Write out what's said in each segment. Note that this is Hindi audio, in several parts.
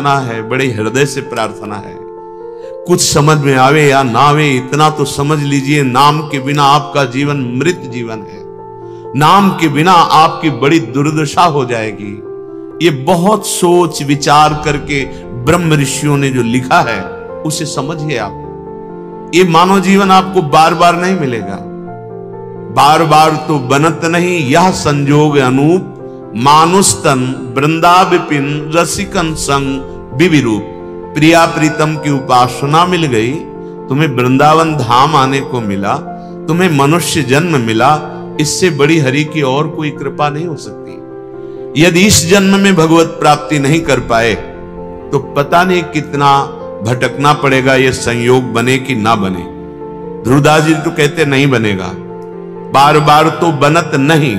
प्रार्थना है, बड़े हृदय से प्रार्थना है। कुछ समझ में आवे या ना आवे, इतना तो समझ लीजिए, नाम के बिना आपका जीवन मृत जीवन है। नाम के बिना आपकी बड़ी दुर्दशा हो जाएगी। ये बहुत सोच विचार करके ब्रह्म ऋषियों ने जो लिखा है उसे समझिए आप। ये मानव जीवन आपको बार बार नहीं मिलेगा, बार बार तो बनत नहीं। यह संजोग अनूप मानुस्तन वृंदा विपिन रसिकन संग विविरूप। प्रिया प्रीतम की उपासना मिल गई, तुम्हें वृंदावन धाम आने को मिला, तुम्हें मनुष्य जन्म मिला, इससे बड़ी हरि की और कोई कृपा नहीं हो सकती। यदि इस जन्म में भगवत प्राप्ति नहीं कर पाए तो पता नहीं कितना भटकना पड़ेगा, ये संयोग बने कि ना बने। ध्रुवदास जी तो कहते नहीं बनेगा, बार बार तो बनत नहीं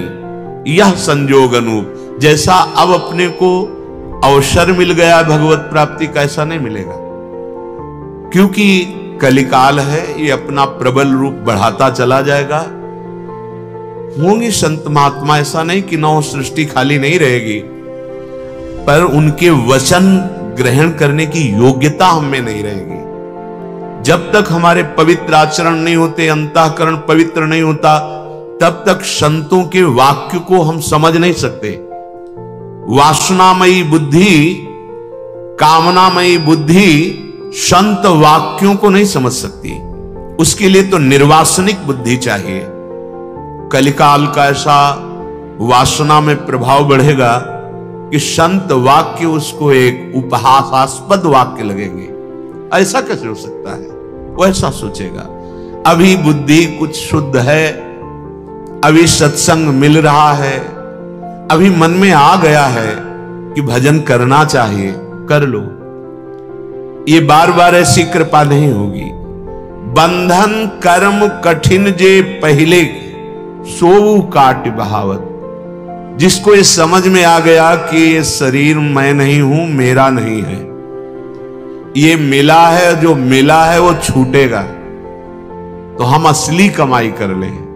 यह संजोग अनूप। जैसा अब अपने को अवसर मिल गया भगवत प्राप्ति का, ऐसा नहीं मिलेगा, क्योंकि कलिकाल है, ये अपना प्रबल रूप बढ़ाता चला जाएगा। होंगे संत महात्मा, ऐसा नहीं कि नौ सृष्टि खाली नहीं रहेगी, पर उनके वचन ग्रहण करने की योग्यता हमें नहीं रहेगी। जब तक हमारे पवित्र आचरण नहीं होते, अंतःकरण पवित्र नहीं होता, तब तक संतों के वाक्य को हम समझ नहीं सकते। वासनामयी बुद्धि, कामनामयी बुद्धि संत वाक्यों को नहीं समझ सकती। उसके लिए तो निर्वासनिक बुद्धि चाहिए। कलिकाल का ऐसा वासना में प्रभाव बढ़ेगा कि संत वाक्य उसको एक उपहासास्पद वाक्य लगेंगे। ऐसा कैसे हो सकता है? वो ऐसा सोचेगा। अभी बुद्धि कुछ शुद्ध है, अभी सत्संग मिल रहा है, अभी मन में आ गया है कि भजन करना चाहिए, कर लो। ये बार बार ऐसी कृपा नहीं होगी। बंधन कर्म कठिन जे पहले सोऊ काट बहावत। जिसको ये समझ में आ गया कि ये शरीर मैं नहीं हूं, मेरा नहीं है, ये मिला है, जो मिला है वो छूटेगा, तो हम असली कमाई कर लें।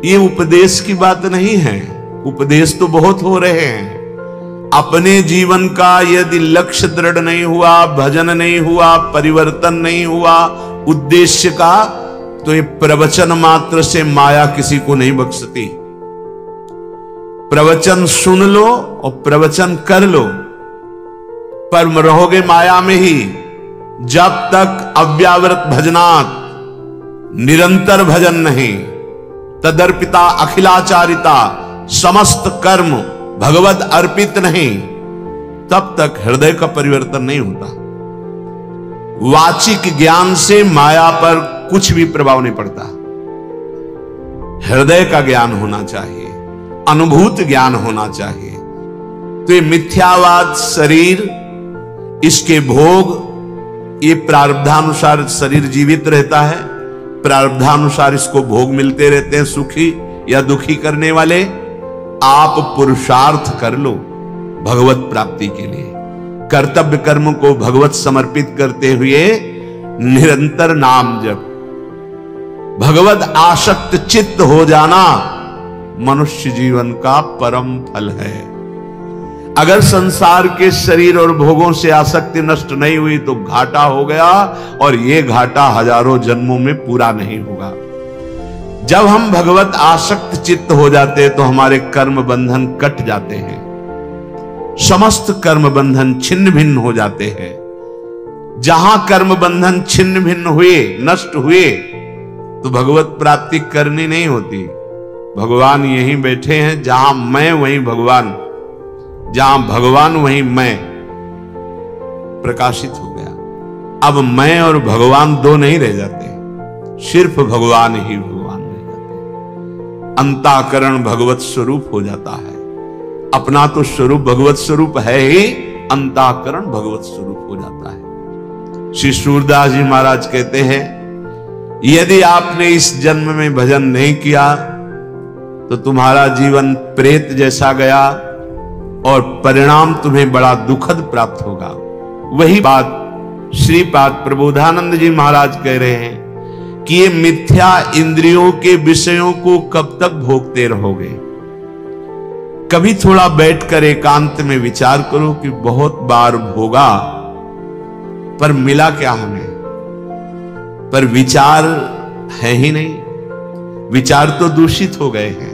ये उपदेश की बात नहीं है, उपदेश तो बहुत हो रहे हैं। अपने जीवन का यदि लक्ष्य दृढ़ नहीं हुआ, भजन नहीं हुआ, परिवर्तन नहीं हुआ उद्देश्य का, तो ये प्रवचन मात्र से माया किसी को नहीं बख्शती। प्रवचन सुन लो और प्रवचन कर लो, पर रहोगे माया में ही। जब तक अव्यावृत भजनात्, निरंतर भजन नहीं, तदर्पिता अखिलाचारिता, समस्त कर्म भगवत अर्पित नहीं, तब तक हृदय का परिवर्तन नहीं होता। वाचिक ज्ञान से माया पर कुछ भी प्रभाव नहीं पड़ता। हृदय का ज्ञान होना चाहिए, अनुभूत ज्ञान होना चाहिए। तो ये मिथ्यावाद शरीर, इसके भोग, ये प्रारब्धानुसार शरीर जीवित रहता है, प्रारब्धानुसार इसको भोग मिलते रहते हैं, सुखी या दुखी करने वाले। आप पुरुषार्थ कर लो भगवत प्राप्ति के लिए। कर्तव्य कर्म को भगवत समर्पित करते हुए निरंतर नाम जप, भगवत आसक्त चित्त हो जाना मनुष्य जीवन का परम फल है। अगर संसार के शरीर और भोगों से आसक्ति नष्ट नहीं हुई तो घाटा हो गया, और ये घाटा हजारों जन्मों में पूरा नहीं होगा। जब हम भगवत आसक्त चित्त हो जाते तो हमारे कर्म बंधन कट जाते हैं, समस्त कर्म बंधन छिन्न भिन्न हो जाते हैं। जहां कर्म बंधन छिन्न भिन्न हुए, नष्ट हुए, तो भगवत प्राप्ति करनी नहीं होती। भगवान यहीं बैठे हैं, जहां मैं वहीं भगवान, जहां भगवान वहीं मैं प्रकाशित हो गया। अब मैं और भगवान दो नहीं रह जाते, सिर्फ भगवान ही भगवान रह जाते। अंतःकरण भगवत स्वरूप हो जाता है। अपना तो स्वरूप भगवत स्वरूप है ही, अंतःकरण भगवत स्वरूप हो जाता है। श्री सूरदास जी महाराज कहते हैं, यदि आपने इस जन्म में भजन नहीं किया तो तुम्हारा जीवन प्रेत जैसा गया और परिणाम तुम्हें बड़ा दुखद प्राप्त होगा। वही बात श्रीपाद प्रबोधानंद जी महाराज कह रहे हैं कि ये मिथ्या इंद्रियों के विषयों को कब तक भोगते रहोगे। कभी थोड़ा बैठकर एकांत में विचार करो कि बहुत बार भोगा पर मिला क्या हमें, पर विचार है ही नहीं। विचार तो दूषित हो गए हैं,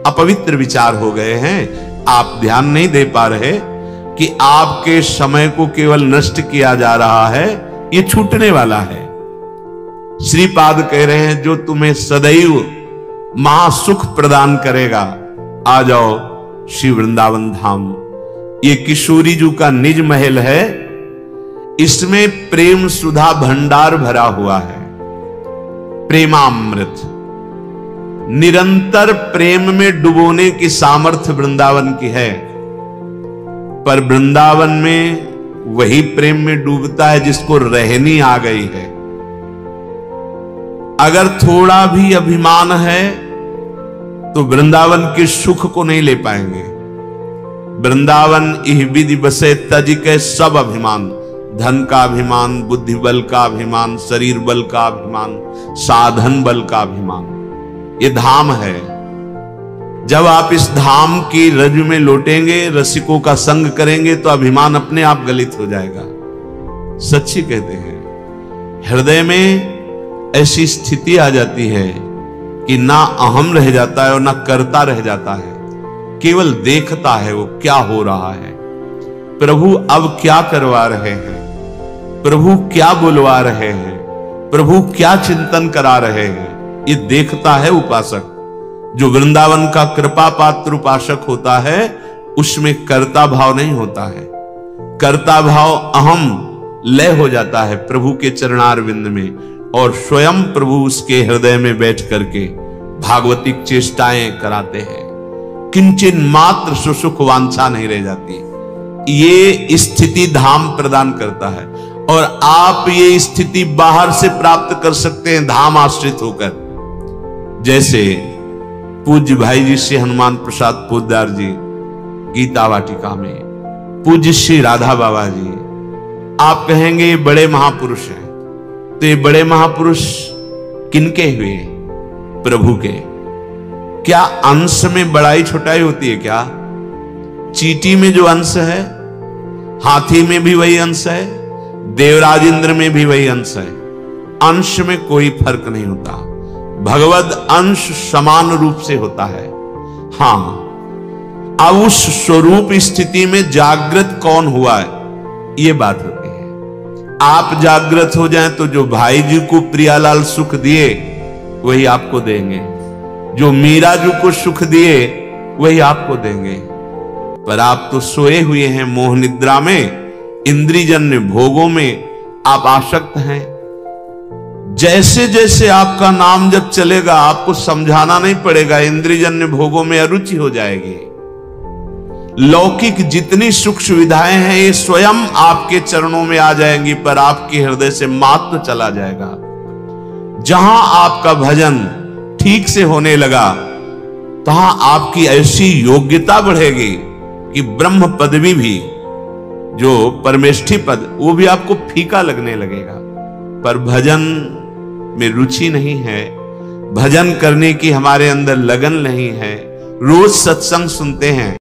अपवित्र विचार हो गए हैं। आप ध्यान नहीं दे पा रहे कि आपके समय को केवल नष्ट किया जा रहा है, ये छूटने वाला है। श्रीपाद कह रहे हैं जो तुम्हें सदैव महासुख प्रदान करेगा, आ जाओ श्री वृंदावन धाम। ये किशोरी जी का निज महल है, इसमें प्रेम सुधा भंडार भरा हुआ है, प्रेमामृत। निरंतर प्रेम में डुबोने की सामर्थ्य वृंदावन की है, पर वृंदावन में वही प्रेम में डूबता है जिसको रहनी आ गई है। अगर थोड़ा भी अभिमान है तो वृंदावन के सुख को नहीं ले पाएंगे। वृंदावन इह विधि बसे तज के सब अभिमान, धन का अभिमान, बुद्धि बल का अभिमान, शरीर बल का अभिमान, साधन बल का अभिमान। ये धाम है। जब आप इस धाम की रज में लौटेंगे, रसिकों का संग करेंगे, तो अभिमान अपने आप गलित हो जाएगा। सच्ची कहते हैं, हृदय में ऐसी स्थिति आ जाती है कि ना अहम रह जाता है और ना करता रह जाता है, केवल देखता है वो क्या हो रहा है। प्रभु अब क्या करवा रहे हैं, प्रभु क्या बुलवा रहे हैं, प्रभु क्या चिंतन करा रहे हैं, ये देखता है उपासक। जो वृंदावन का कृपा पात्र उपासक होता है, उसमें कर्ता भाव नहीं होता है। कर्ता भाव अहम लय हो जाता है प्रभु के चरणारविंद में, और स्वयं प्रभु उसके हृदय में बैठ करके भागवतिक चेष्टाएं कराते हैं। किंचिन मात्र सुसुख वांछा नहीं रह जाती। ये स्थिति धाम प्रदान करता है, और आप ये स्थिति बाहर से प्राप्त कर सकते हैं धाम आश्रित होकर। जैसे पूज्य भाई जी श्री हनुमान प्रसाद पोद्दार जी गीता वाटिका में, पूज्य श्री राधा बाबा जी, आप कहेंगे ये बड़े महापुरुष हैं, तो ये बड़े महापुरुष किनके हुए? प्रभु के। क्या अंश में बड़ाई छोटाई होती है क्या? चींटी में जो अंश है, हाथी में भी वही अंश है, देवराज इंद्र में भी वही अंश है। अंश में कोई फर्क नहीं होता। भगवद अंश समान रूप से होता है। हां, अब उस स्वरूप स्थिति में जागृत कौन हुआ है, यह बात होती है। आप जागृत हो जाएं तो जो भाई जी को प्रियालाल सुख दिए वही आपको देंगे, जो मीरा जी को सुख दिए वही आपको देंगे। पर आप तो सोए हुए हैं मोह निद्रा में, इंद्रियजन्य भोगों में आप आसक्त हैं। जैसे जैसे आपका नाम जब चलेगा, आपको समझाना नहीं पड़ेगा, इंद्रियजन्य भोगों में अरुचि हो जाएगी। लौकिक जितनी सुख सुविधाएं हैं ये स्वयं आपके चरणों में आ जाएंगी, पर आपके हृदय से मात्र चला जाएगा। जहां आपका भजन ठीक से होने लगा, तहां आपकी ऐसी योग्यता बढ़ेगी कि ब्रह्म पदवी भी, जो परमेष्ठी पद, वो भी आपको फीका लगने लगेगा। पर भजन में रुचि नहीं है, भजन करने की हमारे अंदर लगन नहीं है। रोज सत्संग सुनते हैं,